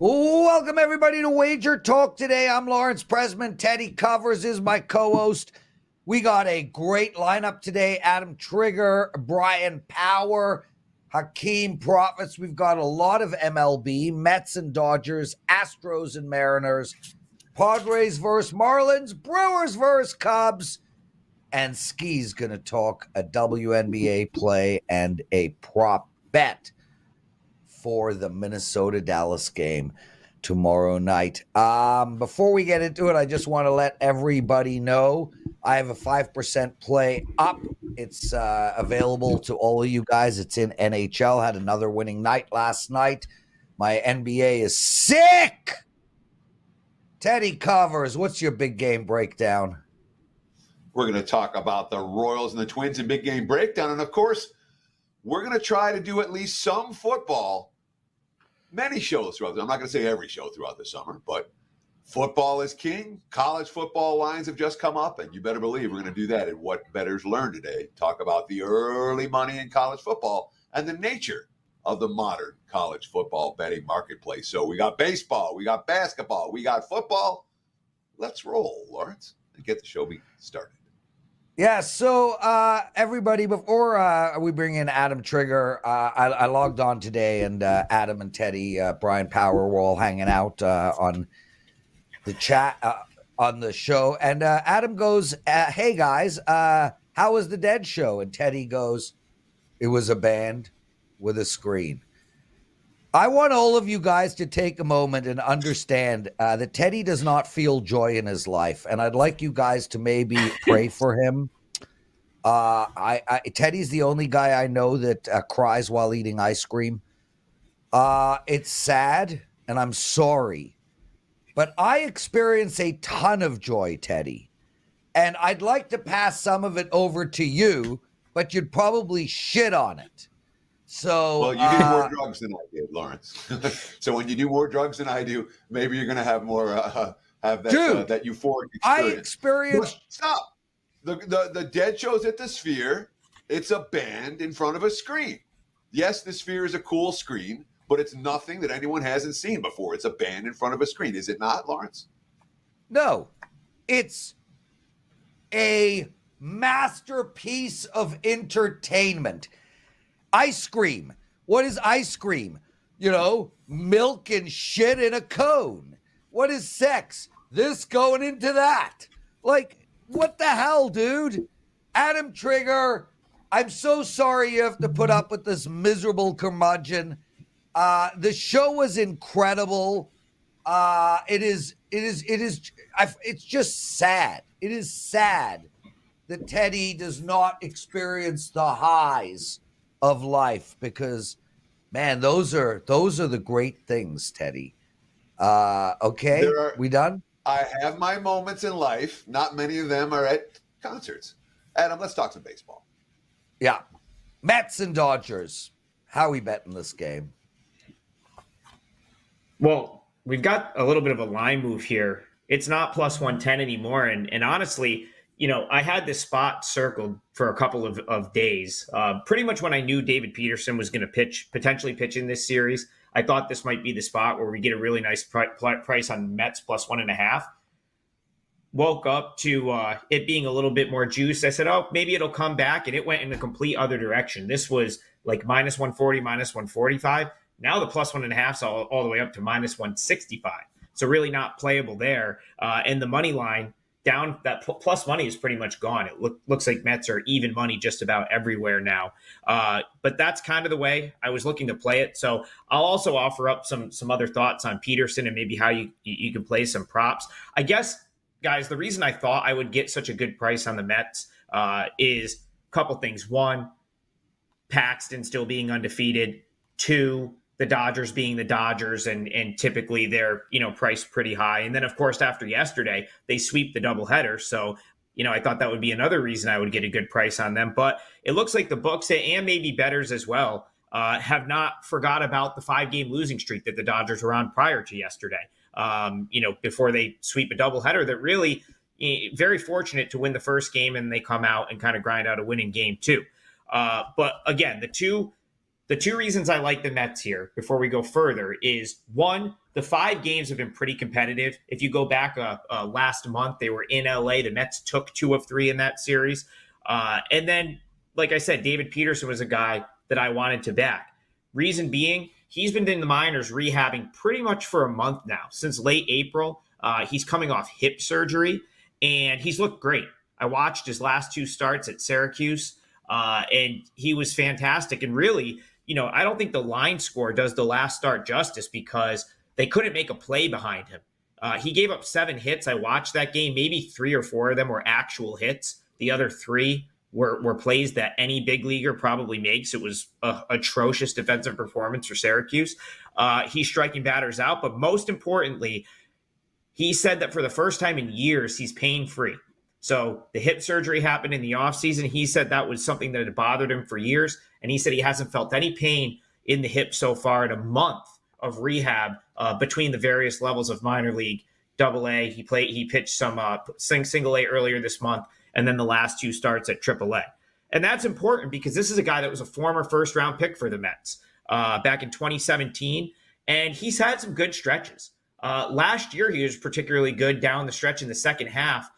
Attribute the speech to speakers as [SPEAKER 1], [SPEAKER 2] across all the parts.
[SPEAKER 1] Welcome, everybody, to WagerTalk Today. I'm Lawrence. Prez and Teddy covers is my co-host. We got a great lineup today. Adam Trigger, Bryan Power, Skee Profits. We've got a lot of MLB, Mets and Dodgers, Astros and Mariners, Padres versus Marlins, Brewers versus Cubs, and Skee's going to talk a WNBA play and a prop bet for the Minnesota-Dallas game tomorrow night. Before we get into it, I just want to let everybody know I have a 5% play up. It's available to all of you guys. It's in NHL. Had another winning night last night. My NBA is sick. Teddy covers. What's your big game breakdown?
[SPEAKER 2] We're going to talk about the Royals and the Twins in big game breakdown. And, of course, we're going to try to do at least some football. Many shows throughout. I'm not going to say every show throughout the summer, but football is king. College football lines have just come up, and you better believe we're going to do that in What Bettors Learn Today. Talk about the early money in college football and the nature of the modern college football betting marketplace. So we got baseball, we got basketball, we got football. Let's roll, Lawrence, and get the show started.
[SPEAKER 1] Yeah, so everybody, before we bring in Adam Trigger, I logged on today, and Adam and Teddy, Bryan Power were all hanging out on the chat, on the show. And Adam goes, hey, guys, how was the Dead show? And Teddy goes, it was a band with a screen. I want all of you guys to take a moment and understand that Teddy does not feel joy in his life, and I'd like you guys to maybe pray for him. Teddy's the only guy I know that cries while eating ice cream. It's sad, and I'm sorry, but I experience a ton of joy, Teddy, and I'd like to pass some of it over to you, but you'd probably shit on it. So,
[SPEAKER 2] well, you do more drugs than I did, Lawrence. So when you do more drugs than I do, maybe you're going to have more have that that euphoric experience.
[SPEAKER 1] I experienced.
[SPEAKER 2] Stop. The Dead show's at the Sphere. It's a band in front of a screen. Yes, the Sphere is a cool screen, but it's nothing that anyone hasn't seen before. It's a band in front of a screen. Is it not, Lawrence?
[SPEAKER 1] No, it's a masterpiece of entertainment. Ice cream. What is ice cream? You know, milk and shit in a cone. What is sex? This going into that. Like, what the hell, dude? Adam Trigger, I'm so sorry you have to put up with this miserable curmudgeon. The show was incredible. It's just sad. It is sad that Teddy does not experience the highs of life, because, man, those are the great things, Teddy. Okay, we done?
[SPEAKER 2] I have my moments in life. Not many of them are at concerts. Adam, let's talk some baseball.
[SPEAKER 1] Yeah. Mets and Dodgers. How are we betting this game?
[SPEAKER 3] Well, we've got a little bit of a line move here. It's not plus 110 anymore. And honestly, you know, I had this spot circled for a couple of days. Pretty much when I knew David Peterson was going to potentially pitch in this series, I thought this might be the spot where we get a really nice price on Mets plus 1.5. Woke up to it being a little bit more juiced. I said, oh, maybe it'll come back. And it went in a complete other direction. This was like minus 140, minus 145. Now the plus 1.5 is all the way up to minus 165. So really not playable there. And the money line, down, that plus money is pretty much gone. It looks like Mets are even money just about everywhere now. But that's kind of the way I was looking to play it. So I'll also offer up some other thoughts on Peterson and maybe how you can play some props. I guess, guys, the reason I thought I would get such a good price on the Mets is a couple things. One, Paxton still being undefeated. Two, the Dodgers being the Dodgers, and typically they're, priced pretty high. And then, of course, after yesterday, they sweep the doubleheader. So, I thought that would be another reason I would get a good price on them. But it looks like the books and maybe bettors as well have not forgot about the 5-game losing streak that the Dodgers were on prior to yesterday. Before they sweep a doubleheader, that really very fortunate to win the first game, and they come out and kind of grind out a winning game too. But again, the The two reasons I like the Mets here before we go further is, one, the 5 games have been pretty competitive. If you go back last month, they were in LA. The Mets took 2 of 3 in that series. And then, like I said, David Peterson was a guy that I wanted to back. Reason being, he's been in the minors rehabbing pretty much for a month now, since late April. He's coming off hip surgery, and he's looked great. I watched his last 2 starts at Syracuse, and he was fantastic. And really, I don't think the line score does the last start justice because they couldn't make a play behind him. He gave up 7 hits. I watched that game. Maybe 3 or 4 of them were actual hits. The other 3 were plays that any big leaguer probably makes. It was an atrocious defensive performance for Syracuse. He's striking batters out, but most importantly, he said that for the first time in years, he's pain-free. So the hip surgery happened in the offseason. He said that was something that had bothered him for years, and he said he hasn't felt any pain in the hip so far in a month of rehab between the various levels of minor league, AA. He pitched some single A earlier this month, and then the last 2 starts at AAA. And that's important because this is a guy that was a former first-round pick for the Mets back in 2017, and he's had some good stretches. Last year, he was particularly good down the stretch in the second half.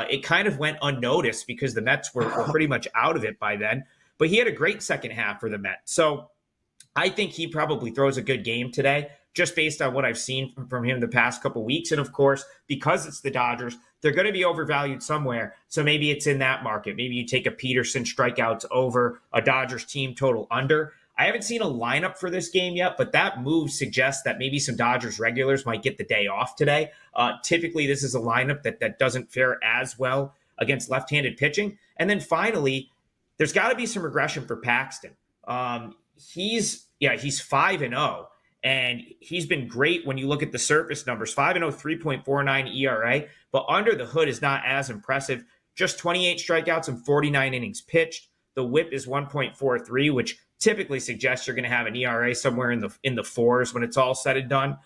[SPEAKER 3] It kind of went unnoticed because the Mets were pretty much out of it by then. But he had a great second half for the Mets. So I think he probably throws a good game today, just based on what I've seen from him the past couple of weeks. And of course, because it's the Dodgers, they're going to be overvalued somewhere. So maybe it's in that market. Maybe you take a Peterson strikeouts over, a Dodgers team total under. I haven't seen a lineup for this game yet, but that move suggests that maybe some Dodgers regulars might get the day off today. Typically, this is a lineup that doesn't fare as well against left-handed pitching. And then finally, there's got to be some regression for Paxton. He's 5-0, and he's been great when you look at the surface numbers. 5-0, 3.49 ERA, but under the hood is not as impressive. Just 28 strikeouts and 49 innings pitched. The whip is 1.43, which typically suggests you're going to have an ERA somewhere in the 4s when it's all said and done.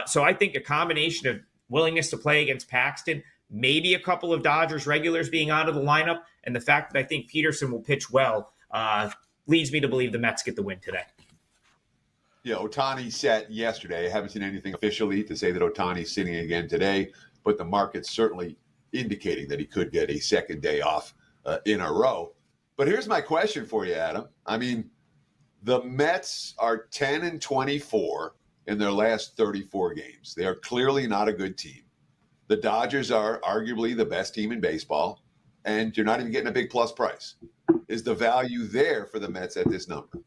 [SPEAKER 3] So I think a combination of willingness to play against Paxton, maybe a couple of Dodgers regulars being out of the lineup, and the fact that I think Peterson will pitch well leads me to believe the Mets get the win today.
[SPEAKER 2] Yeah, Ohtani sat yesterday. I haven't seen anything officially to say that Ohtani's sitting again today, but the market's certainly indicating that he could get a second day off in a row. But here's my question for you, Adam. I mean, the Mets are 10-24 in their last 34 games. They are clearly not a good team. The Dodgers are arguably the best team in baseball, and you're not even getting a big plus price. Is the value there for the Mets at this number?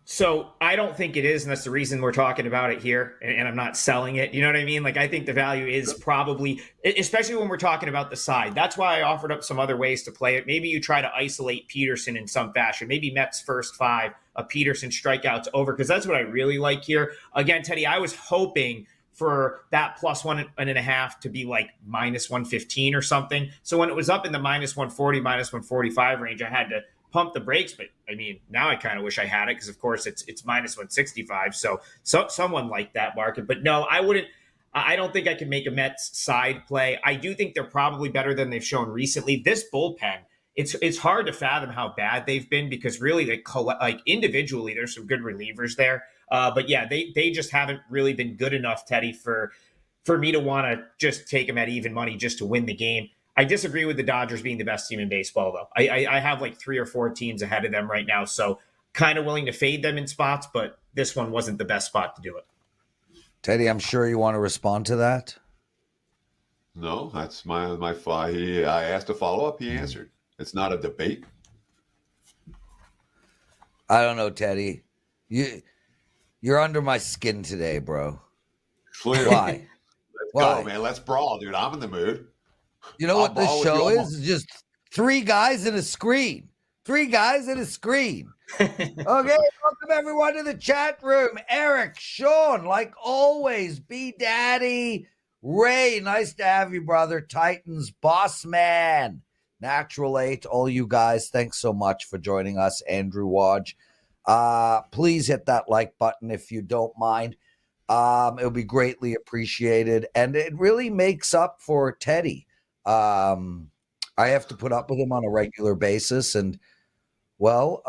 [SPEAKER 3] So I don't think it is, and that's the reason we're talking about it here, and I'm not selling it. You know what I mean? Like, I think the value is probably, especially when we're talking about the side. That's why I offered up some other ways to play it. Maybe you try to isolate Peterson in some fashion. Maybe Mets first 5, a Peterson strikeouts over, because that's what I really like here. Again, Teddy, I was hoping for that plus 1.5 to be like minus 115 or something. So when it was up in the minus 140, minus 145 range, I had to pump the brakes. But I mean, now I kind of wish I had it because, of course, it's minus 165. So someone like that market. But no, I wouldn't. I don't think I can make a Mets side play. I do think they're probably better than they've shown recently. This bullpen, it's hard to fathom how bad they've been because really, like individually, there's some good relievers there. But yeah, they just haven't really been good enough, Teddy, for me to want to just take them at even money just to win the game. I disagree with the Dodgers being the best team in baseball, though. I have like 3 or 4 teams ahead of them right now, so kind of willing to fade them in spots, but this one wasn't the best spot to do it.
[SPEAKER 1] Teddy, I'm sure you want to respond to that.
[SPEAKER 2] No, that's my fly. I asked a follow-up. He answered. It's not a debate.
[SPEAKER 1] I don't know, Teddy. You're under my skin today, bro.
[SPEAKER 2] Clearly.
[SPEAKER 1] Why?
[SPEAKER 2] Let's go, man. Let's brawl, dude. I'm in the mood.
[SPEAKER 1] You know what this show is? It's just 3 guys and a screen. 3 guys and a screen. Okay, welcome everyone to the chat room. Eric, Sean, like always, B Daddy, Ray, nice to have you, brother. Titans, Boss Man, Natural 8, all you guys, thanks so much for joining us. Andrew Wodge. Please hit that like button if you don't mind. It'll be greatly appreciated. And it really makes up for Teddy. I have to put up with him on a regular basis, and Well,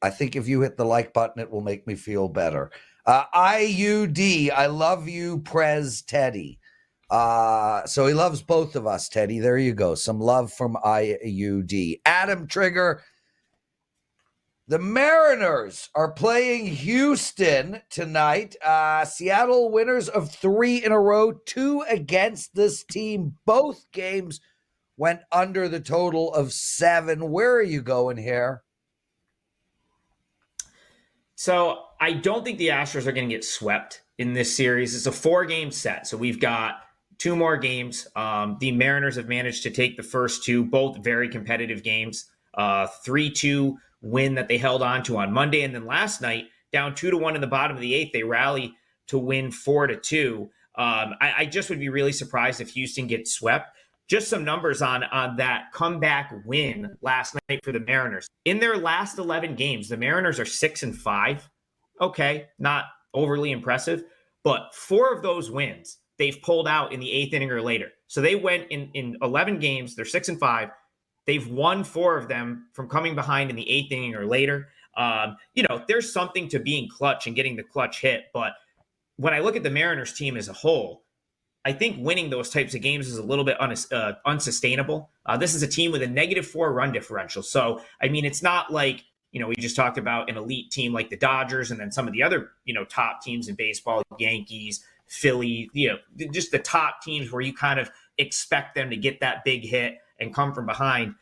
[SPEAKER 1] I think if you hit the like button, it will make me feel better. IUD, I love you, Prez Teddy. So he loves both of us, Teddy. There you go. Some love from IUD. Adam Trigger. The Mariners are playing Houston tonight. Seattle winners of 3 in a row, 2 against this team. Both games went under the total of 7. Where are you going here?
[SPEAKER 3] So I don't think the Astros are going to get swept in this series. It's a 4-game set. So we've got 2 more games. The Mariners have managed to take the first 2, both very competitive games. 3-2 win that they held on to on Monday. And then last night, down 2-1 in the bottom of the 8th, they rally to win 4-2. I just would be really surprised if Houston gets swept. Just some numbers on that comeback win last night for the Mariners. In their last 11 games, the Mariners are 6-5. Okay, not overly impressive, but 4 of those wins they've pulled out in the 8th inning or later. So they went in 11 games, they're 6-5. They've won 4 of them from coming behind in the 8th inning or later. There's something to being clutch and getting the clutch hit. But when I look at the Mariners team as a whole, I think winning those types of games is a little bit unsustainable. This is a team with a -4 run differential. So, I mean, it's not like, we just talked about an elite team like the Dodgers and then some of the other, top teams in baseball, Yankees, Philly, just the top teams where you kind of expect them to get that big hit and come from behind.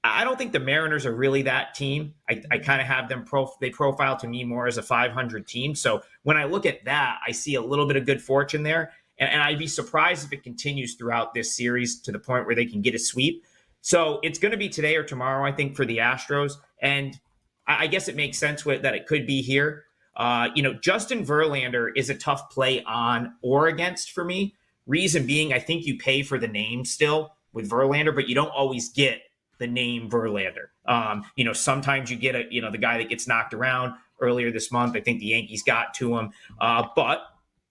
[SPEAKER 3] I don't think the Mariners are really that team. I kind of have them they profile to me more as a 500 team. So when I look at that, I see a little bit of good fortune there. And I'd be surprised if it continues throughout this series to the point where they can get a sweep. So it's going to be today or tomorrow, I think, for the Astros. And I guess it makes sense that it could be here. Justin Verlander is a tough play on or against for me. Reason being, I think you pay for the name still with Verlander, but you don't always get the name Verlander. Sometimes you get the guy that gets knocked around earlier this month. I think the Yankees got to him. But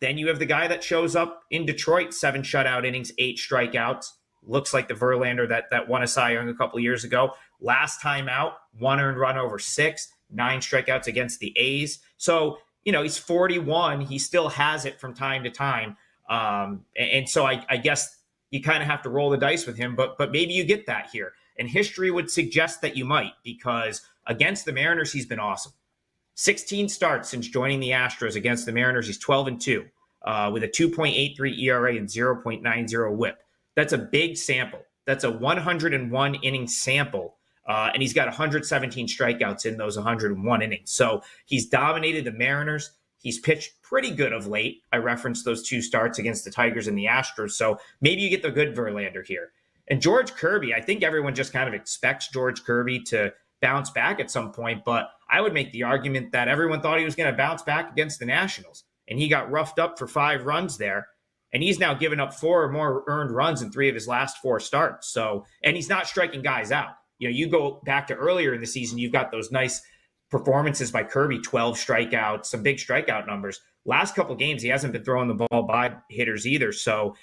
[SPEAKER 3] then you have the guy that shows up in Detroit, 7 shutout innings, 8 strikeouts. Looks like the Verlander that won a Cy Young a couple of years ago. Last time out, 1 earned run over 6, 9 strikeouts against the A's. So, he's 41. He still has it from time to time. And so I guess you kind of have to roll the dice with him, but maybe you get that here. And history would suggest that you might, because against the Mariners, he's been awesome. 16 starts since joining the Astros against the Mariners. He's 12-2 with a 2.83 ERA and 0.90 WHIP. That's a big sample. That's a 101 inning sample. And he's got 117 strikeouts in those 101 innings. So he's dominated the Mariners. He's pitched pretty good of late. I referenced those 2 starts against the Tigers and the Astros. So maybe you get the good Verlander here. And George Kirby, I think everyone just kind of expects George Kirby to bounce back at some point, but I would make the argument that everyone thought he was going to bounce back against the Nationals, and he got roughed up for 5 runs there, and he's now given up 4 or more earned runs in 3 of his last 4 starts. So, and he's not striking guys out. You go back to earlier in the season, you've got those nice performances by Kirby, 12 strikeouts, some big strikeout numbers. Last couple games, he hasn't been throwing the ball by hitters either. So,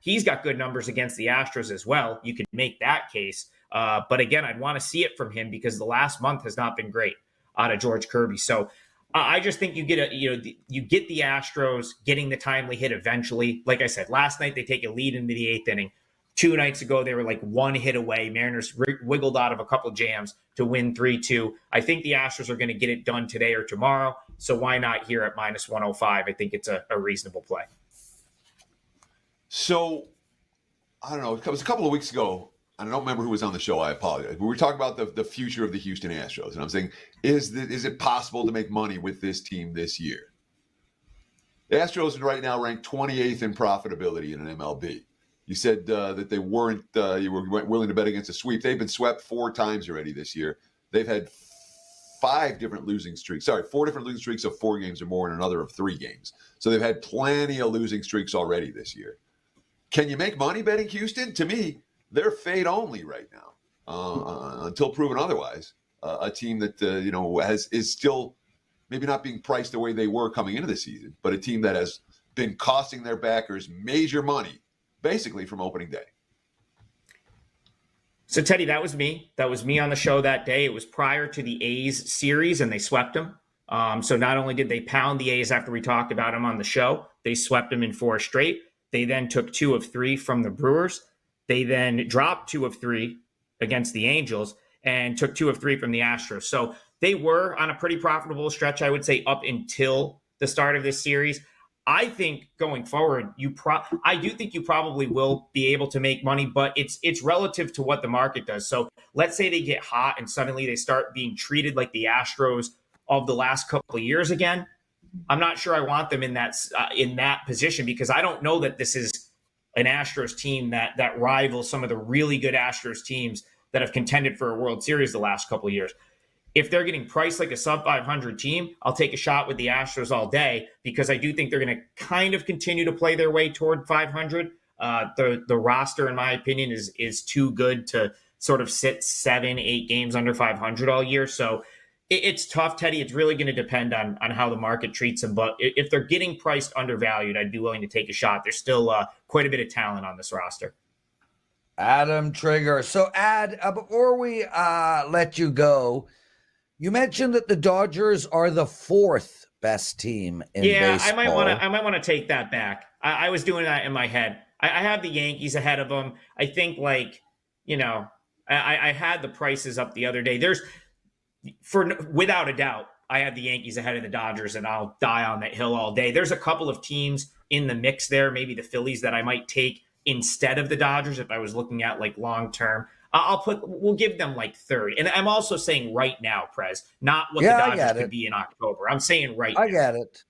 [SPEAKER 3] he's got good numbers against the Astros as well. You can make that case. But again, I'd want to see it from him because the last month has not been great out of George Kirby. So I just think you get you get the Astros getting the timely hit eventually. Like I said, last night they take a lead into the 8th inning. 2 nights ago, they were like 1 hit away. Mariners wiggled out of a couple jams to win 3-2. I think the Astros are going to get it done today or tomorrow. So why not here at -105? I think it's a reasonable play.
[SPEAKER 2] So, I don't know. It was a couple of weeks ago. I don't remember who was on the show. I apologize. We were talking about the future of the Houston Astros. And I'm saying, is it possible to make money with this team this year? The Astros right now ranked 28th in profitability in an MLB. You said that they weren't you were willing to bet against a sweep. They've been swept 4 times already this year. They've had 4 different losing streaks of 4 games or more and another of 3 games. So they've had plenty of losing streaks already this year. Can you make money betting Houston? To me, they're fade only right now until proven otherwise. A team that is still maybe not being priced the way they were coming into the season, but a team that has been costing their backers major money basically from opening day.
[SPEAKER 3] So, Teddy, that was me. That was me on the show that day. It was prior to the A's series, and they swept them. So not only did they pound the A's after we talked about them on the show, they swept them in 4 straight. They then took 2 of 3 from the Brewers. They then dropped 2 of 3 against the Angels and took 2 of 3 from the Astros. So they were on a pretty profitable stretch, I would say, up until the start of this series. I think going forward, I do think you probably will be able to make money, but it's relative to what the market does. So let's say they get hot and suddenly they start being treated like the Astros of the last couple of years again. I'm not sure I want them in that position, because I don't know that this is an Astros team that rivals some of the really good Astros teams that have contended for a World Series the last couple of years. If they're getting priced like a sub 500 team, I'll take a shot with the Astros all day, because I do think they're going to kind of continue to play their way toward 500. The roster, in my opinion, is too good to sort of sit 7-8 games under 500 all year. So it's tough, Teddy. It's really going to depend on how the market treats them. But if they're getting priced undervalued, I'd be willing to take a shot. There's still quite a bit of talent on this roster.
[SPEAKER 1] Adam Trigger. So, before we let you go, you mentioned that the Dodgers are the 4th best team in baseball.
[SPEAKER 3] I might want to take that back. I was doing that in my head. I have the Yankees ahead of them. I think, I had the prices up the other day. Without a doubt, I have the Yankees ahead of the Dodgers, and I'll die on that hill all day. There's a couple of teams in the mix there, maybe the Phillies, that I might take instead of the Dodgers if I was looking at long term. We'll give them 3rd. And I'm also saying right now, Prez, not what the Dodgers could be in October. I'm saying right now.
[SPEAKER 1] I get it.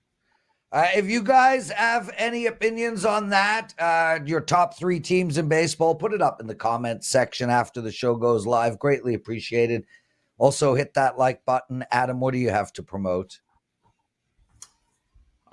[SPEAKER 1] If you guys have any opinions on that, your top 3 teams in baseball, put it up in the comments section after the show goes live. Greatly appreciated. Also, hit that like button. Adam, what do you have to promote?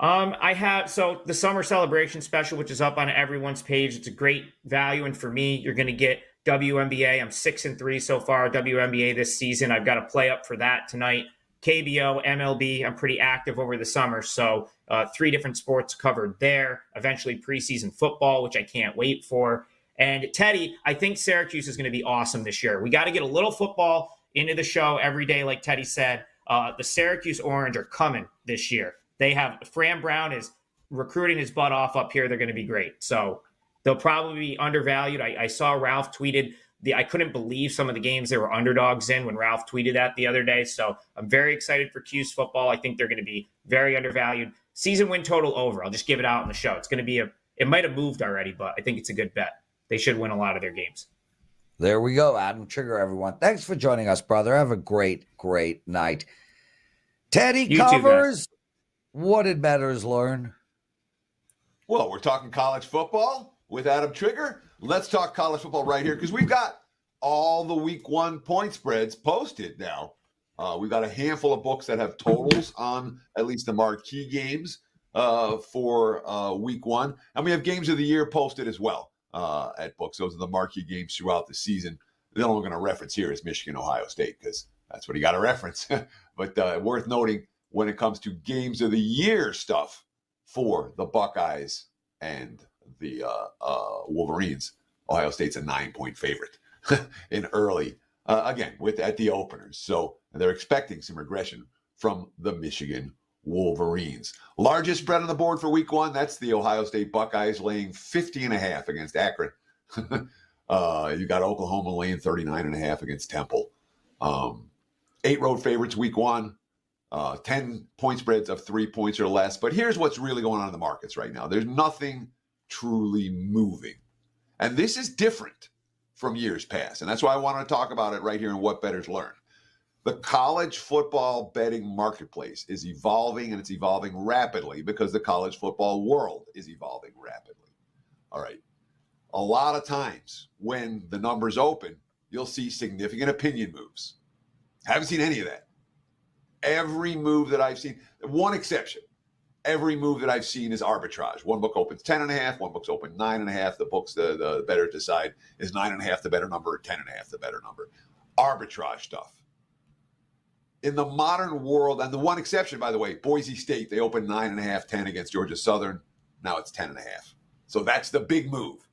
[SPEAKER 3] I have the summer celebration special, which is up on everyone's page. It's a great value, and for me, you're going to get WNBA. I'm 6-3 so far WNBA this season. I've got to play up for that tonight. KBO, MLB. I'm pretty active over the summer, so 3 different sports covered there. Eventually, preseason football, which I can't wait for. And Teddy, I think Syracuse is going to be awesome this year. We got to get a little football into the show every day, like Teddy said. The Syracuse Orange are coming this year. They have Fran Brown is recruiting his butt off up here. They're going to be great. So they'll probably be undervalued. I saw Ralph tweeted I couldn't believe some of the games they were underdogs in when Ralph tweeted that the other day. So I'm very excited for Q's football. I think they're going to be very undervalued. Season win total over. I'll just give it out on the show. It's going to be it might have moved already, but I think it's a good bet. They should win a lot of their games.
[SPEAKER 1] There we go. Adam Trigger, everyone. Thanks for joining us, brother. Have a great, great night. Teddy
[SPEAKER 3] You
[SPEAKER 1] covers. Too, what did bettors learn?
[SPEAKER 2] Well, we're talking college football with Adam Trigger. Let's talk college football right here, because we've got all the week 1 point spreads posted now. We've got a handful of books that have totals on at least the marquee games for week 1. And we have games of the year posted as well at books. Those are the marquee games throughout the season. The only one we're going to reference here is Michigan, Ohio State, because that's what you got to reference. But worth noting when it comes to games of the year stuff for the Buckeyes and the Wolverines, Ohio State's a 9-point favorite in early, again, at the openers. So they're expecting some regression from the Michigan Wolverines. Largest spread on the board for week 1, that's the Ohio State Buckeyes laying 50.5 against Akron. You got Oklahoma laying 39.5 against Temple. 8 road favorites week 1. 10 point spreads of 3 points or less. But here's what's really going on in the markets right now. There's nothing truly moving. And this is different from years past. And that's why I want to talk about it right here in What Bettors Learn. The college football betting marketplace is evolving, and it's evolving rapidly because the college football world is evolving rapidly. All right. A lot of times when the numbers open, you'll see significant opinion moves. Haven't seen any of that. Every move that I've seen, one exception, every move that I've seen is arbitrage. One book opens 10.5, one book's open 9.5. The books the bettors decide is 9.5 the better number, or 10.5 the better number. Arbitrage stuff. In the modern world, and the one exception, by the way, Boise State, they opened 9.5, 10 against Georgia Southern. Now it's 10.5. So that's the big move.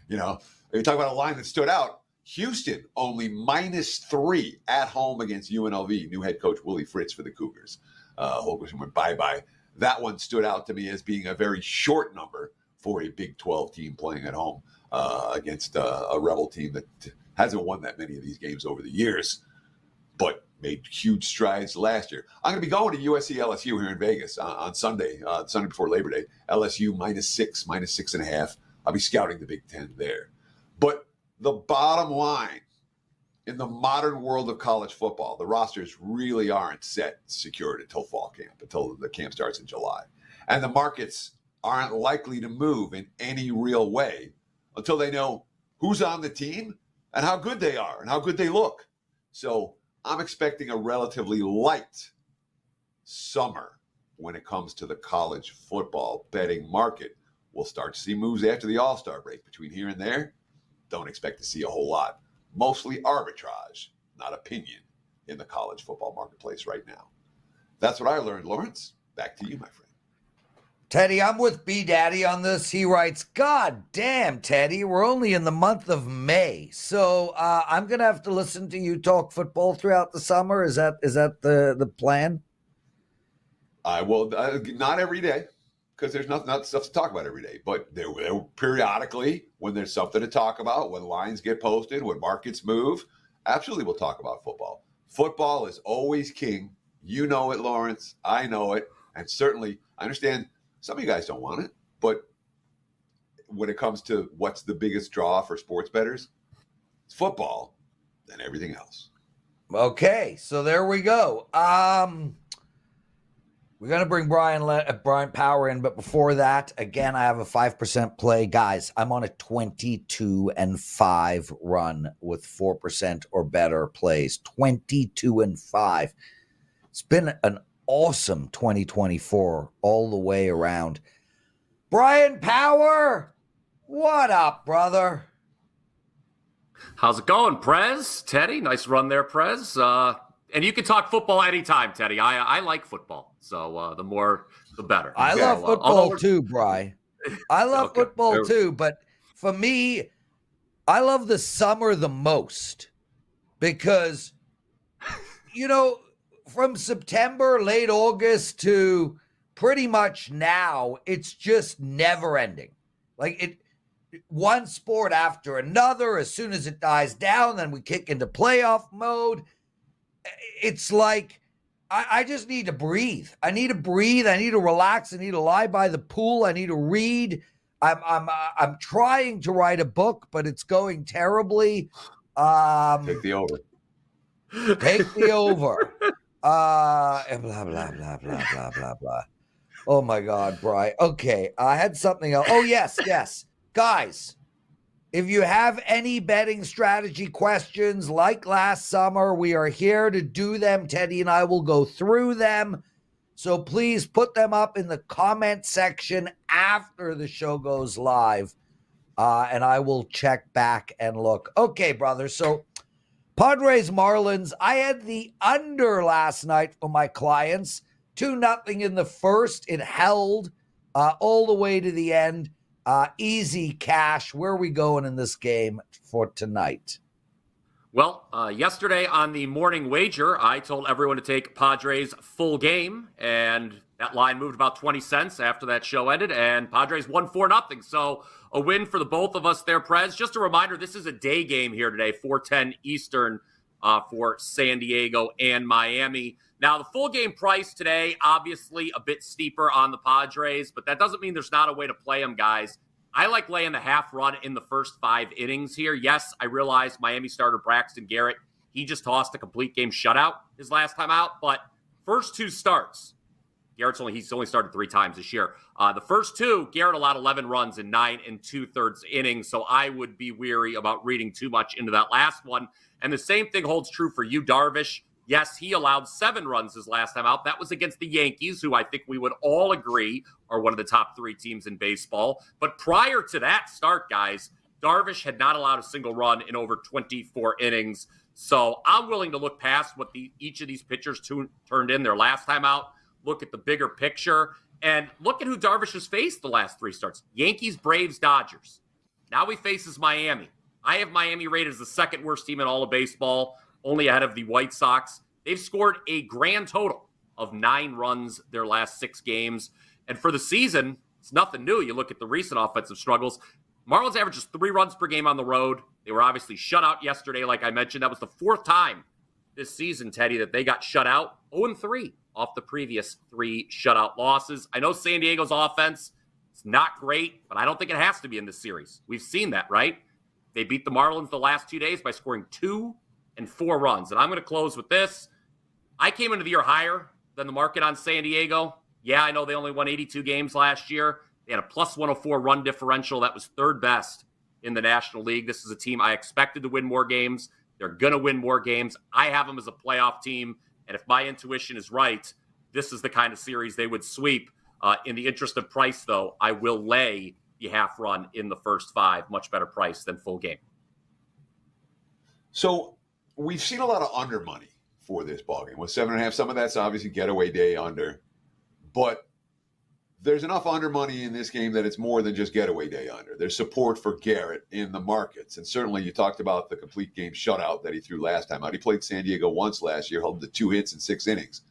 [SPEAKER 2] You talk about a line that stood out. Houston only -3 at home against UNLV. New head coach Willie Fritz for the Cougars. Holgerson went bye-bye. That one stood out to me as being a very short number for a Big 12 team playing at home against a Rebel team that hasn't won that many of these games over the years, but made huge strides last year. I'm going to be going to USC LSU here in Vegas on Sunday, Sunday before Labor Day. LSU -6, -6.5. I'll be scouting the Big Ten there. But the bottom line, in the modern world of college football, the rosters really aren't secured until fall camp, until the camp starts in July. And the markets aren't likely to move in any real way until they know who's on the team and how good they are and how good they look. So I'm expecting a relatively light summer when it comes to the college football betting market. We'll start to see moves after the All-Star break. Between here and there, don't expect to see a whole lot. Mostly arbitrage, not opinion, in the college football marketplace right now. That's what I learned, Lawrence. Back to you, my friend.
[SPEAKER 1] Teddy, I'm with B Daddy on this. He writes, God damn, Teddy, we're only in the month of May. So I'm going to have to listen to you talk football throughout the summer. Is that the plan?
[SPEAKER 2] I will, not every day, because there's not stuff to talk about every day. But there periodically, when there's something to talk about, when lines get posted, when markets move, absolutely we'll talk about football. Football is always king. You know it, Lawrence. I know it. And certainly, I understand some of you guys don't want it, but when it comes to what's the biggest draw for sports bettors, it's football and everything else.
[SPEAKER 1] Okay, so there we go. We're going to bring Bryan Power in, but before that, again, I have a 5% play. Guys, I'm on a 22-5 run with 4% or better plays. 22-5. It's been an awesome 2024 all the way around. Bryan Power, what up, brother?
[SPEAKER 4] How's it going, Prez? Teddy, nice run there, Prez. And you can talk football anytime, Teddy. I like football, so the more, the better.
[SPEAKER 1] I love football too, Bri. I love football too, but for me, I love the summer the most because, from September, late August to pretty much now, it's just never ending. Like one sport after another. As soon as it dies down, then we kick into playoff mode. It's like I just need to breathe. I need to breathe. I need to relax. I need to lie by the pool. I need to read. I'm trying to write a book, but it's going terribly.
[SPEAKER 2] Take the over.
[SPEAKER 1] Take the over. Blah, blah, blah, blah, blah, blah, blah. Oh, my God, Bri. Okay, I had something else. Oh, yes. Guys, if you have any betting strategy questions like last summer, we are here to do them. Teddy and I will go through them. So please put them up in the comment section after the show goes live, and I will check back and look. Okay, brother, so Padres Marlins, I had the under last night for my clients. 2-0 in the first. It held all the way to the end. Easy cash. Where are we going in this game for tonight?
[SPEAKER 4] Well, yesterday on the morning wager, I told everyone to take Padres full game, and that line moved about 20 cents after that show ended, and Padres won 4-0. So a win for the both of us there, Prez. Just a reminder, this is a day game here today, 4:10 Eastern for San Diego and Miami. Now, the full game price today, obviously a bit steeper on the Padres, but that doesn't mean there's not a way to play them, guys. I like laying the half run in the first 5 innings here. Yes, I realize Miami starter Braxton Garrett, he just tossed a complete game shutout his last time out, but first 2 starts, he's only started 3 times this year. The first 2, Garrett allowed 11 runs in 9 2/3 innings, so I would be weary about reading too much into that last one. And the same thing holds true for you, Darvish. Yes, he allowed 7 runs his last time out. That was against the Yankees, who I think we would all agree are one of the top 3 teams in baseball. But prior to that start, guys, Darvish had not allowed a single run in over 24 innings. So I'm willing to look past what each of these pitchers turned in their last time out, look at the bigger picture, and look at who Darvish has faced the last 3 starts. Yankees, Braves, Dodgers. Now he faces Miami. I have Miami rated as the second worst team in all of baseball, only ahead of the White Sox. They've scored a grand total of 9 runs their last 6 games. And for the season, it's nothing new. You look at the recent offensive struggles. Marlins averages 3 runs per game on the road. They were obviously shut out yesterday, like I mentioned. That was the 4th time this season, Teddy, that they got shut out. 0-3 off the previous 3 shutout losses. I know San Diego's offense is not great, but I don't think it has to be in this series. We've seen that, right? They beat the Marlins the last 2 days by scoring 2 and 4 runs. And I'm going to close with this. I came into the year higher than the market on San Diego. Yeah, I know they only won 82 games last year. They had a plus 104 run differential. That was 3rd best in the National League. This is a team I expected to win more games. They're going to win more games. I have them as a playoff team. And if my intuition is right, this is the kind of series they would sweep. In the interest of price, though, I will lay the half run in the first 5. Much better price than full game.
[SPEAKER 2] So we've seen a lot of under money for this ballgame. With 7.5, some of that's obviously getaway day under. But there's enough under money in this game that it's more than just getaway day under. There's support for Garrett in the markets. And certainly you talked about the complete game shutout that he threw last time out. He played San Diego once last year, held to 2 hits in 6 innings.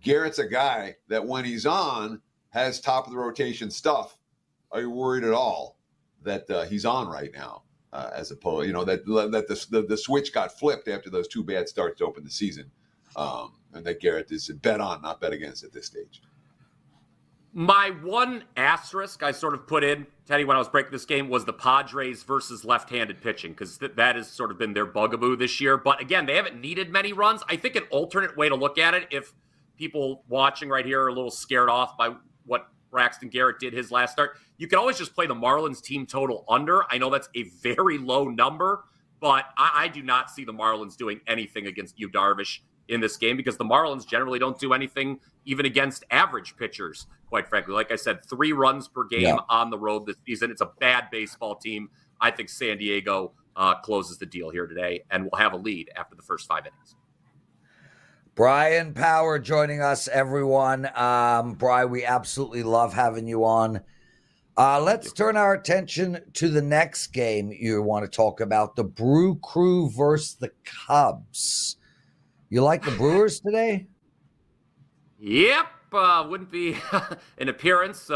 [SPEAKER 2] Garrett's a guy that when he's on has top of the rotation stuff. Are you worried at all that he's on right now? As opposed, that the switch got flipped after those 2 bad starts to open the season, and that Garrett is bet on, not bet against at this stage.
[SPEAKER 4] My one asterisk I sort of put in, Teddy, when I was breaking this game was the Padres versus left-handed pitching, because that has sort of been their bugaboo this year. But again, they haven't needed many runs. I think an alternate way to look at it, if people watching right here are a little scared off by what Braxton Garrett did his last start, you can always just play the Marlins team total under. I know that's a very low number, but I do not see the Marlins doing anything against Yu Darvish in this game, because the Marlins generally don't do anything even against average pitchers, quite frankly. Like I said, 3 runs per game on the road this season. It's a bad baseball team. I think San Diego closes the deal here today and will have a lead after the first 5 innings.
[SPEAKER 1] Bryan Power joining us, everyone. Bryan, we absolutely love having you on. Let's turn our attention to the next game you want to talk about, the Brew Crew versus the Cubs. You like the Brewers today?
[SPEAKER 4] Yep. Wouldn't be an appearance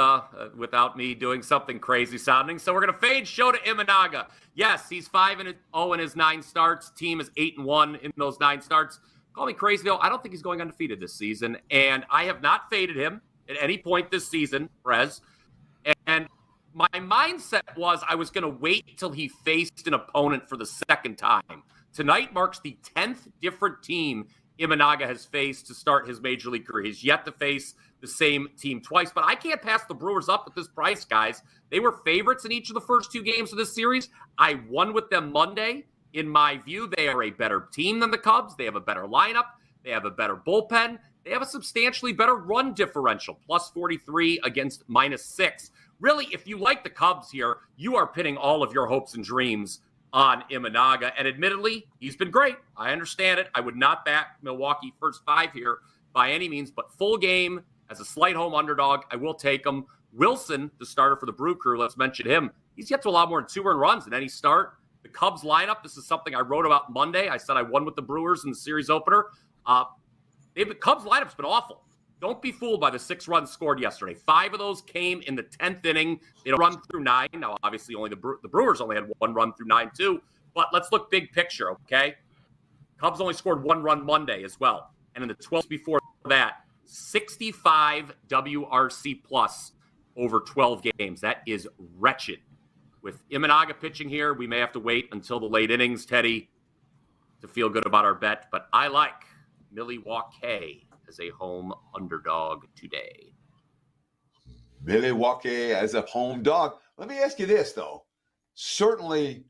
[SPEAKER 4] without me doing something crazy sounding. So we're going to fade Shota Imanaga. Yes, he's 5-0 in his 9 starts. Team is 8-1 in those 9 starts. Call me crazy, though. I don't think he's going undefeated this season. And I have not faded him at any point this season, Prez. And my mindset was I was going to wait till he faced an opponent for the second time. Tonight marks the 10th different team Imanaga has faced to start his major league career. He's yet to face the same team twice, but I can't pass the Brewers up at this price, guys. They were favorites in each of the first 2 games of this series. I won with them Monday. In my view, they are a better team than the Cubs. They have a better lineup. They have a better bullpen. They have a substantially better run differential, plus 43 against minus 6. Really, if you like the Cubs here, you are pinning all of your hopes and dreams on Imanaga. And admittedly, he's been great. I understand it. I would not back Milwaukee first 5 here by any means, but full game as a slight home underdog, I will take him. Wilson, the starter for the Brew Crew, let's mention him. He's yet to allow more than 2 earned runs in any start. The Cubs lineup, this is something I wrote about Monday. I said I won with the Brewers in the series opener. The Cubs lineup's been awful. Don't be fooled by the 6 runs scored yesterday. 5 of those came in the 10th inning. They don't run through 9. Now, obviously, only the Brewers only had 1 run through 9, too. But let's look big picture, okay? Cubs only scored 1 run Monday as well. And in the 12th before that, 65 WRC plus over 12 games. That is wretched. With Imanaga pitching here, we may have to wait until the late innings, Teddy, to feel good about our bet. But I like Milwaukee as a home underdog today.
[SPEAKER 2] Milwaukee as a home dog. Let me ask you this, though. Certainly,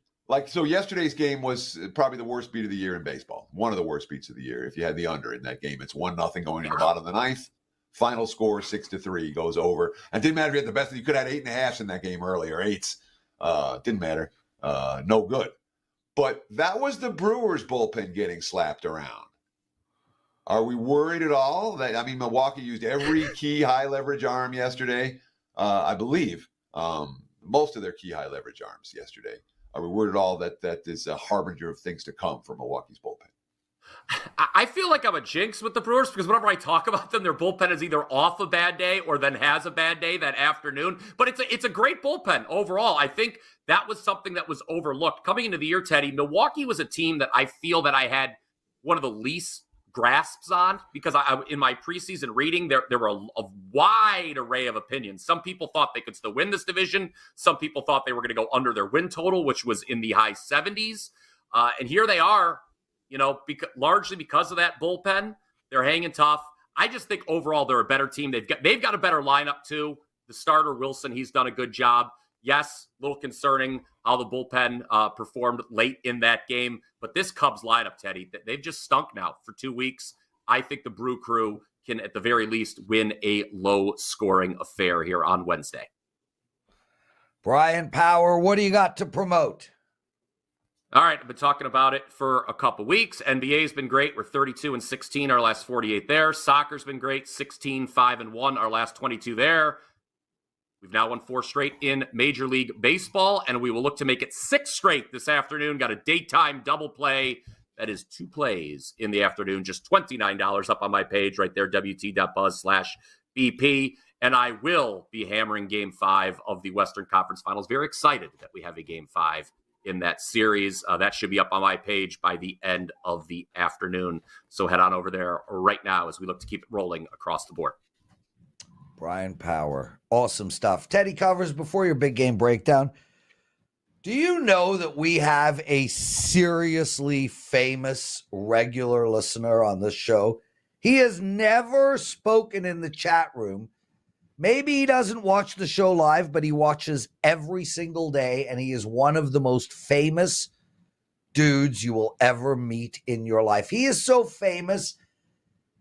[SPEAKER 2] so yesterday's game was probably the worst beat of the year in baseball. One of the worst beats of the year. If you had the under in that game, it's 1-0 going to the bottom of the 9th. Final score 6-3 goes over. And didn't matter if you had the best. You could have had 8.5 in that game earlier, 8s. Didn't matter. No good. But that was the Brewers bullpen getting slapped around. Are we worried at all? Milwaukee used every key high leverage arm yesterday. I believe most of their key high leverage arms yesterday. Are we worried at all that is a harbinger of things to come for Milwaukee's bullpen?
[SPEAKER 4] I feel like I'm a jinx with the Brewers because whenever I talk about them, their bullpen is either off a bad day or then has a bad day that afternoon. But it's a great bullpen overall. I think that was something that was overlooked. Coming into the year, Teddy, Milwaukee was a team that I feel that I had one of the least grasps on because I in my preseason reading, there were a wide array of opinions. Some people thought they could still win this division. Some people thought they were going to go under their win total, which was in the high 70s. And here they are. Largely because of that bullpen, they're hanging tough. I just think overall they're a better team. They've got a better lineup too. The starter Wilson, he's done a good job. Yes, a little concerning how the bullpen performed late in that game, but this Cubs lineup, Teddy, they've just stunk now for 2 weeks. I think the Brew Crew can, at the very least, win a low-scoring affair here on Wednesday.
[SPEAKER 1] Bryan Power, what do you got to promote?
[SPEAKER 4] All right, I've been talking about it for a couple weeks. NBA's been great. We're 32-16, our last 48 there. Soccer's been great, 16-5-1, our last 22 there. We've now won 4 straight in Major League Baseball, and we will look to make it 6 straight this afternoon. Got a daytime double play. That is 2 plays in the afternoon, just $29 up on my page right there, wt.buzz/BP. And I will be hammering Game 5 of the Western Conference Finals. Very excited that we have a Game 5 in that series. That should be up on my page by the end of the afternoon. So head on over there right now as we look to keep it rolling across the board.
[SPEAKER 1] Bryan Power. Awesome stuff. Teddy Covers, before your big game breakdown, do you know that we have a seriously famous regular listener on this show? He has never spoken in the chat room. Maybe he doesn't watch the show live, but he watches every single day, and he is one of the most famous dudes you will ever meet in your life. He is so famous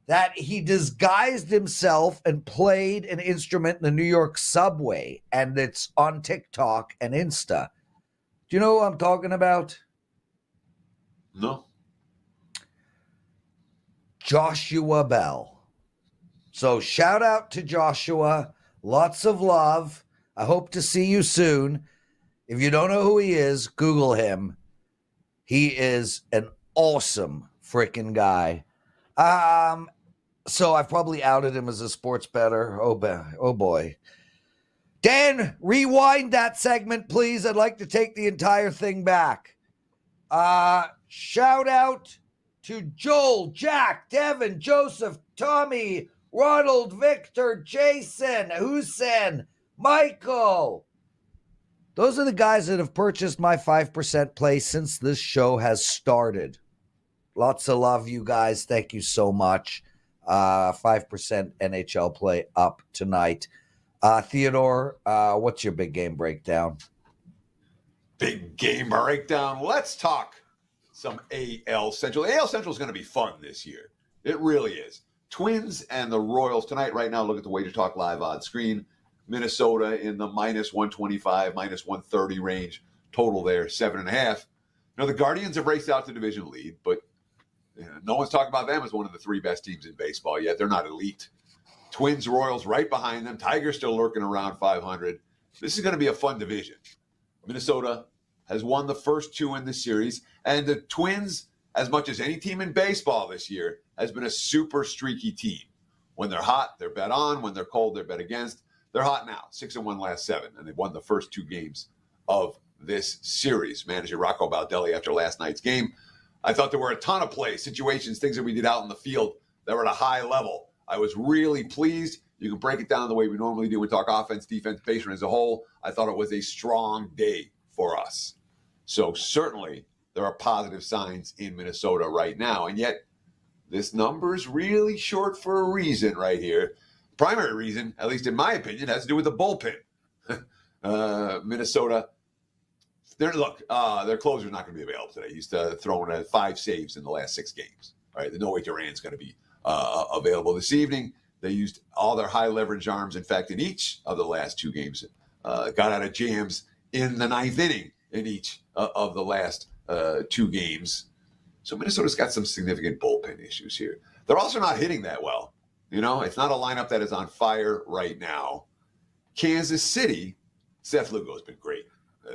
[SPEAKER 1] that he disguised himself and played an instrument in the New York subway, and it's on TikTok and Insta. Do you know who I'm talking about?
[SPEAKER 2] No.
[SPEAKER 1] Joshua Bell. So shout out to Joshua. Lots of love. I hope to see you soon. If you don't know who he is, Google him. He is an awesome freaking guy. So I've probably outed him as a sports bettor. Oh boy. Dan, rewind that segment, please. I'd like to take the entire thing back. Shout out to Joel, Jack, Devin, Joseph, Tommy, Ronald, Victor, Jason, Hussein, Michael. Those are the guys that have purchased my 5% play since this show has started. Lots of love, you guys. Thank you so much. 5% NHL play up tonight. Theodore, what's your big game breakdown?
[SPEAKER 2] Big game breakdown. Let's talk some AL Central. AL Central is going to be fun this year. It really is. Twins and the Royals tonight. Right now, look at the WagerTalk Live on screen. Minnesota in the -125, -130 range. Total there, 7.5. Now, the Guardians have raced out the division lead, but no one's talking about them as one of the 3 best teams in baseball yet. They're not elite. Twins, Royals right behind them. Tigers still lurking around 500. This is going to be a fun division. Minnesota has won the first 2 in the series, and the Twins, as much as any team in baseball this year, has been a super streaky team. When they're hot, they're bet on. When they're cold, they're bet against. They're hot now, 6-1 last 7, and they've won the first 2 games of this series. Manager Rocco Baldelli, after last night's game, I thought there were a ton of plays, situations, things that we did out in the field that were at a high level. I was really pleased. You can break it down the way we normally do. We talk offense, defense, base run as a whole. I thought it was a strong day for us. So certainly there are positive signs in Minnesota right now. And yet this number's really short for a reason right here. Primary reason, at least in my opinion, has to do with the bullpen. Minnesota, their closer's not going to be available today. He's thrown 5 saves in the last 6 games. All right, the No-Way Duran's going to be available this evening. They used all their high leverage arms. In fact, in each of the last 2 games, got out of jams in the 9th inning in each of the last 2 games. So Minnesota's got some significant bullpen issues here. They're also not hitting that well. You know, it's not a lineup that is on fire right now. Kansas City, Seth Lugo's been great.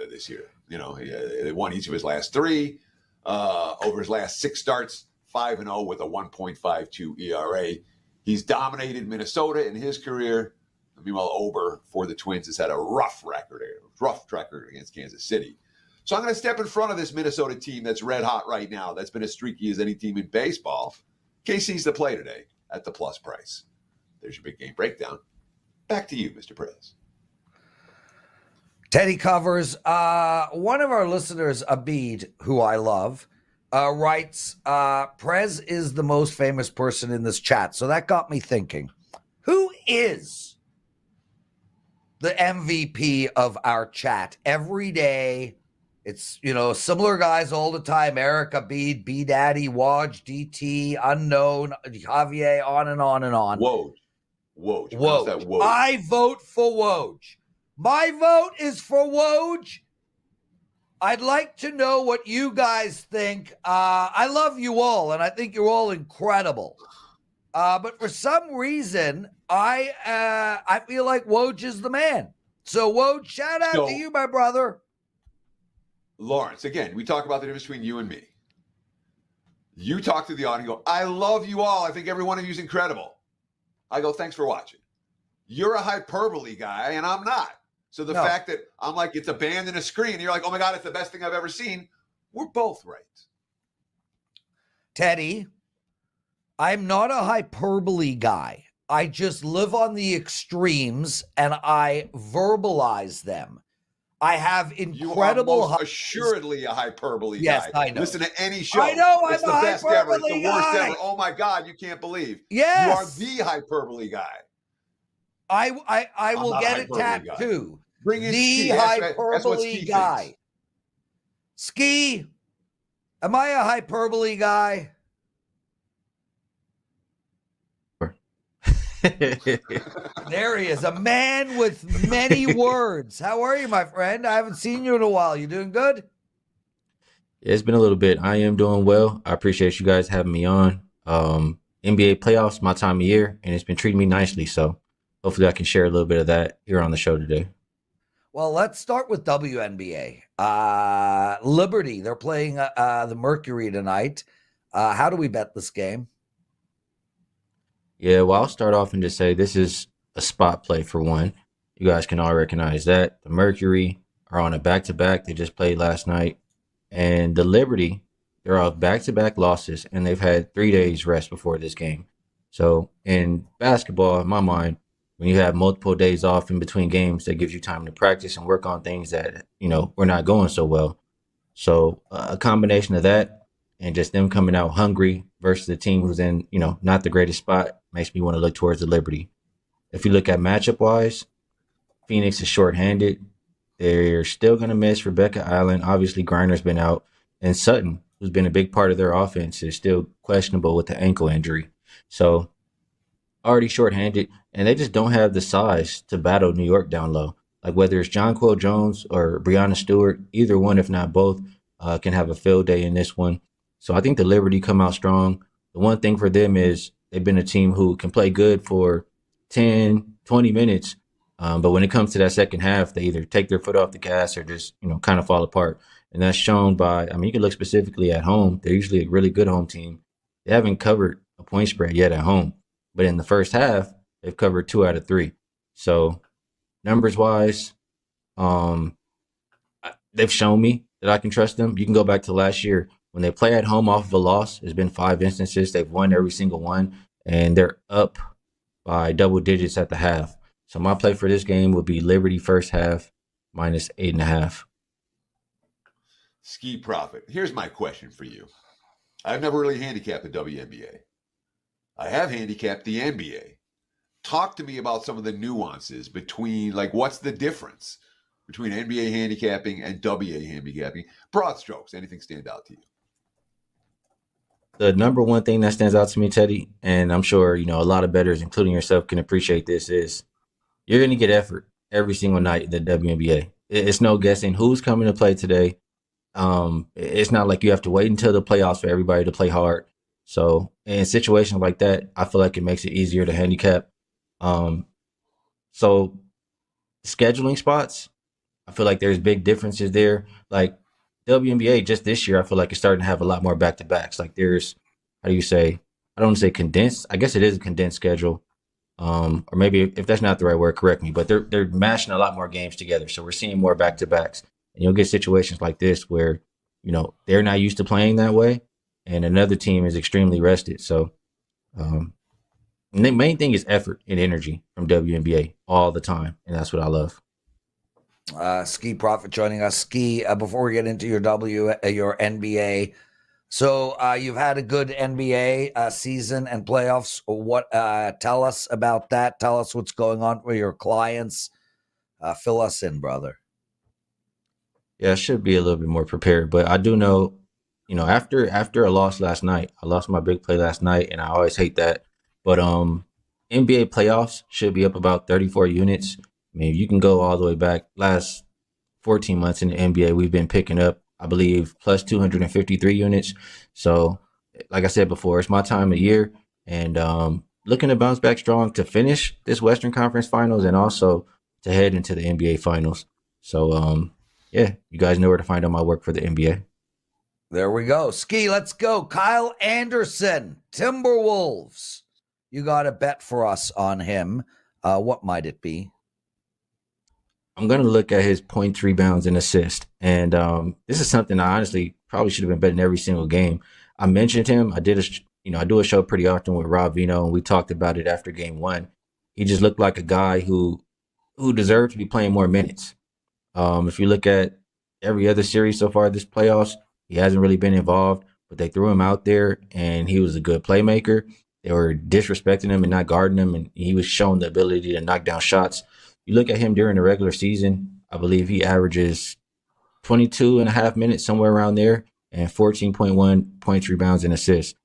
[SPEAKER 2] this year. They won each of his last 3. Over his last 6 starts, 5-0 with a 1.52 ERA. He's dominated Minnesota in his career. Meanwhile, Ober for the Twins has had a rough record against Kansas City. So I'm going to step in front of this Minnesota team that's red hot right now, that's been as streaky as any team in baseball. KC's the play today at the plus price. There's your big game breakdown. Back to you, Mr. Prez.
[SPEAKER 1] Teddy covers. One of our listeners, Abid, who I love, writes, Prez is the most famous person in this chat. So that got me thinking, who is the MVP of our chat? Every day, it's, similar guys all the time. Eric, Abid, B-Daddy, Woj, DT, Unknown, Javier, on and on and on.
[SPEAKER 2] Woj.
[SPEAKER 1] Woj. I vote for Woj. My vote is for Woj. I'd like to know what you guys think. I love you all, and I think you're all incredible. But for some reason, I feel like Woj is the man. So, Woj, shout out to you, my brother.
[SPEAKER 2] Lawrence, again, we talk about the difference between you and me. You talk to the audience and go, I love you all. I think every one of you is incredible. I go, thanks for watching. You're a hyperbole guy, and I'm not. So the fact that I'm like, it's a band and a screen, and you're like, oh my God, it's the best thing I've ever seen. We're both right.
[SPEAKER 1] Teddy, I'm not a hyperbole guy. I just live on the extremes and I verbalize them. I have incredible.
[SPEAKER 2] You are most assuredly a hyperbole guy.
[SPEAKER 1] Yes, I know.
[SPEAKER 2] Listen to any show.
[SPEAKER 1] I know.
[SPEAKER 2] It's
[SPEAKER 1] I'm
[SPEAKER 2] the best ever. It's the worst
[SPEAKER 1] guy.
[SPEAKER 2] ever. Oh my God, you can't believe.
[SPEAKER 1] Yes.
[SPEAKER 2] You are the hyperbole guy.
[SPEAKER 1] I will get it tattooed.
[SPEAKER 2] Bring in
[SPEAKER 1] the
[SPEAKER 2] Skee.
[SPEAKER 1] hyperbole guy.
[SPEAKER 2] Thinks.
[SPEAKER 1] Skee, am I a hyperbole guy? There he is, a man with many words. How are you, my friend? I haven't seen you in a while. You doing good?
[SPEAKER 5] Yeah, it's been a little bit. I am doing well. I appreciate you guys having me on. NBA playoffs, my time of year, and it's been treating me nicely. So hopefully I can share a little bit of that here on the show today.
[SPEAKER 1] Well, let's start with WNBA. Liberty, they're playing the Mercury tonight. How do we bet this game?
[SPEAKER 5] Yeah, well, I'll start off and just say this is a spot play for one. You guys can all recognize that. The Mercury are on a back-to-back. They just played last night. And the Liberty, they're off back-to-back losses, and they've had 3 days rest before this game. So in basketball, in my mind, when you have multiple days off in between games, that gives you time to practice and work on things that, were not going so well. So a combination of that and just them coming out hungry versus a team who's in, not the greatest spot makes me want to look towards the Liberty. If you look at matchup-wise, Phoenix is shorthanded. They're still going to miss Rebecca Allen. Obviously, Griner's been out. And Sutton, who's been a big part of their offense, is still questionable with the ankle injury. So already shorthanded, and they just don't have the size to battle New York down low. Like whether it's Jonquel Jones or Breanna Stewart, either one, if not both, can have a field day in this one. So I think the Liberty come out strong. The one thing for them is they've been a team who can play good for 10, 20 minutes. But when it comes to that second half, they either take their foot off the gas or just, kind of fall apart. And that's shown by, you can look specifically at home. They're usually a really good home team. They haven't covered a point spread yet at home. But in the first half, they've covered 2 out of 3. So numbers-wise, they've shown me that I can trust them. You can go back to last year. When they play at home off of a loss, there's been 5 instances. They've won every single one, and they're up by double digits at the half. So my play for this game would be Liberty first half minus 8.5.
[SPEAKER 2] Skee Profit. Here's my question for you. I've never really handicapped the WNBA. I have handicapped the NBA. Talk to me about some of the nuances between, what's the difference between NBA handicapping and WA handicapping? Broad strokes, anything stand out to you?
[SPEAKER 5] The number one thing that stands out to me, Teddy, and I'm sure, a lot of bettors, including yourself, can appreciate this, is you're going to get effort every single night in the WNBA. It's no guessing who's coming to play today. It's not like you have to wait until the playoffs for everybody to play hard. So in situations like that, I feel like it makes it easier to handicap. So scheduling spots, I feel like there's big differences there. Like WNBA just this year, I feel like it's starting to have a lot more back to backs. Like there's, how do you say? I don't want to say condensed. I guess it is a condensed schedule. Or maybe if that's not the right word, correct me. But they're mashing a lot more games together, so we're seeing more back to backs. And you'll get situations like this where they're not used to playing that way, and another team is extremely rested. So and the main thing is effort and energy from WNBA all the time, and that's what I love.
[SPEAKER 1] Skee Profit joining us. Skee, before we get into your your NBA, so you've had a good NBA season and playoffs. What? Tell us about that. Tell us what's going on with your clients. Fill us in, brother.
[SPEAKER 5] Yeah, I should be a little bit more prepared, but I do know, after a loss last night, I lost my big play last night, and I always hate that. But NBA playoffs should be up about 34 units. I mean, you can go all the way back last 14 months in the NBA, we've been picking up, I believe, plus 253 units. So, like I said before, it's my time of year, and looking to bounce back strong to finish this Western Conference Finals and also to head into the NBA Finals. So, yeah, you guys know where to find out my work for the NBA.
[SPEAKER 1] There we go. Skee, let's go. Kyle Anderson, Timberwolves. You got a bet for us on him. What might it be?
[SPEAKER 5] I'm going to look at his points, rebounds, and assists. And this is something I honestly probably should have been betting every single game. I mentioned him. I did I do a show pretty often with Rob Vino, and we talked about it after game one. He just looked like a guy who deserved to be playing more minutes. If you look at every other series so far this playoffs, he hasn't really been involved, but they threw him out there, and he was a good playmaker. They were disrespecting him and not guarding him, and he was showing the ability to knock down shots. You look at him during the regular season, I believe he averages 22 and a half minutes, somewhere around there, and 14.1 points, rebounds, and assists.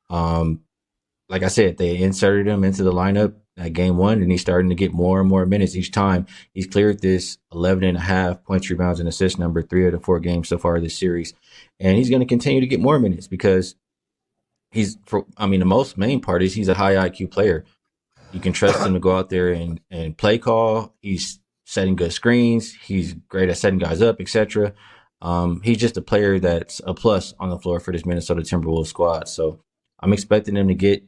[SPEAKER 5] Like I said, they inserted him into the lineup at game one, and he's starting to get more and more minutes each time. He's cleared this 11 and a half points, rebounds, and assists number 3 of the 4 games so far this series. And he's going to continue to get more minutes because the main part is he's a high IQ player. You can trust him to go out there and play call. He's setting good screens. He's great at setting guys up, etc. He's just a player that's a plus on the floor for this Minnesota Timberwolves squad. So I'm expecting him to get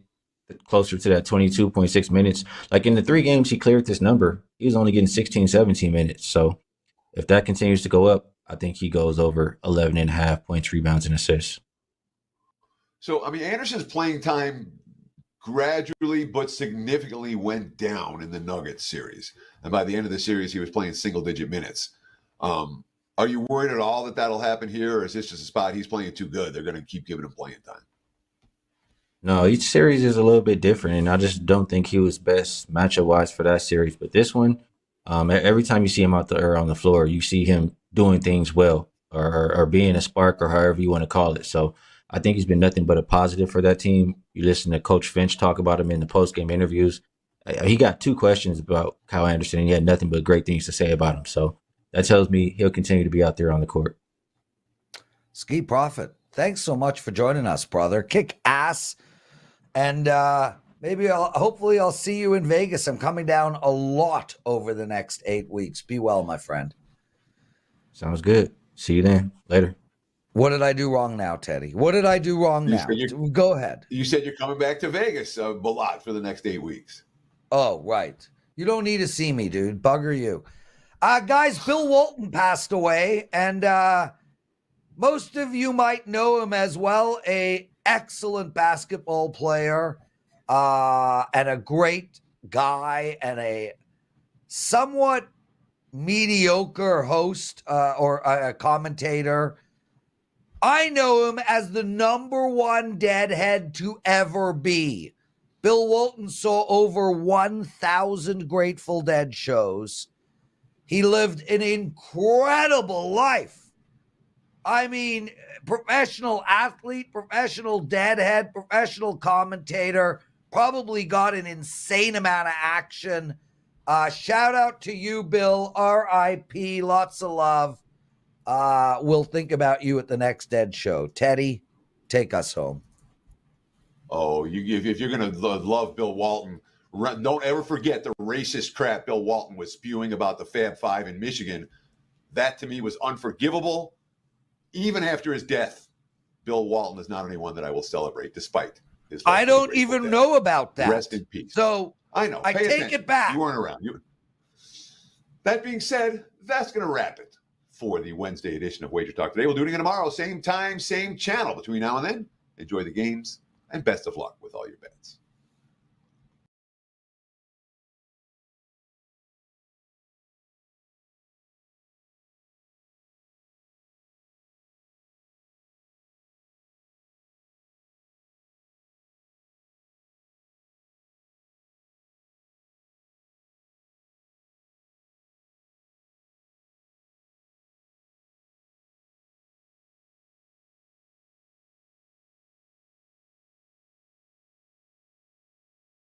[SPEAKER 5] closer to that 22.6 minutes. Like in the 3 games he cleared this number, he was only getting 16, 17 minutes. So if that continues to go up, I think he goes over 11 and a half points, rebounds, and assists.
[SPEAKER 2] So, Anderson's playing time gradually but significantly went down in the Nuggets series. And by the end of the series, he was playing single-digit minutes. Are you worried at all that that'll happen here, or is this just a spot he's playing too good? They're going to keep giving him playing time.
[SPEAKER 5] No, each series is a little bit different, and I just don't think he was best matchup-wise for that series. But this one, every time you see him out there on the floor, you see him doing things well or being a spark or however you want to call it. So I think he's been nothing but a positive for that team. You listen to Coach Finch talk about him in the post-game interviews. He got 2 questions about Kyle Anderson, and he had nothing but great things to say about him. So that tells me he'll continue to be out there on the court.
[SPEAKER 1] Skee Profit, thanks so much for joining us, brother. Kick ass. And hopefully I'll see you in Vegas. I'm coming down a lot over the next 8 weeks. Be well, my friend.
[SPEAKER 5] Sounds good. See you then. Later.
[SPEAKER 1] What did I do wrong now, Teddy? What did I do wrong now? Go ahead.
[SPEAKER 2] You said you're coming back to Vegas a lot for the next 8 weeks.
[SPEAKER 1] Oh, right. You don't need to see me, dude. Bugger you. Guys, Bill Walton passed away, and most of you might know him as well. A excellent basketball player and a great guy and a somewhat mediocre host or a commentator. I know him as the number 1 deadhead to ever be. Bill Walton saw over 1,000 Grateful Dead shows. He lived an incredible life. I mean, professional athlete, professional deadhead, professional commentator, probably got an insane amount of action. Shout out to you, Bill. R.I.P. Lots of love. We'll think about you at the next Dead show. Teddy, take us home.
[SPEAKER 2] Oh, if you're going to love Bill Walton, don't ever forget the racist crap Bill Walton was spewing about the Fab Five in Michigan That to me was unforgivable. Even after his death, Bill Walton is not anyone that I will celebrate, despite his.
[SPEAKER 1] I don't even know about that.
[SPEAKER 2] Rest in peace.
[SPEAKER 1] So
[SPEAKER 2] I know.
[SPEAKER 1] I
[SPEAKER 2] Pay
[SPEAKER 1] take
[SPEAKER 2] attention.
[SPEAKER 1] it back.
[SPEAKER 2] You weren't around. That being said, that's going to wrap it for the Wednesday edition of Wager Talk Today. We'll do it again tomorrow, same time, same channel. Between now and then, enjoy the games and best of luck with all your bets.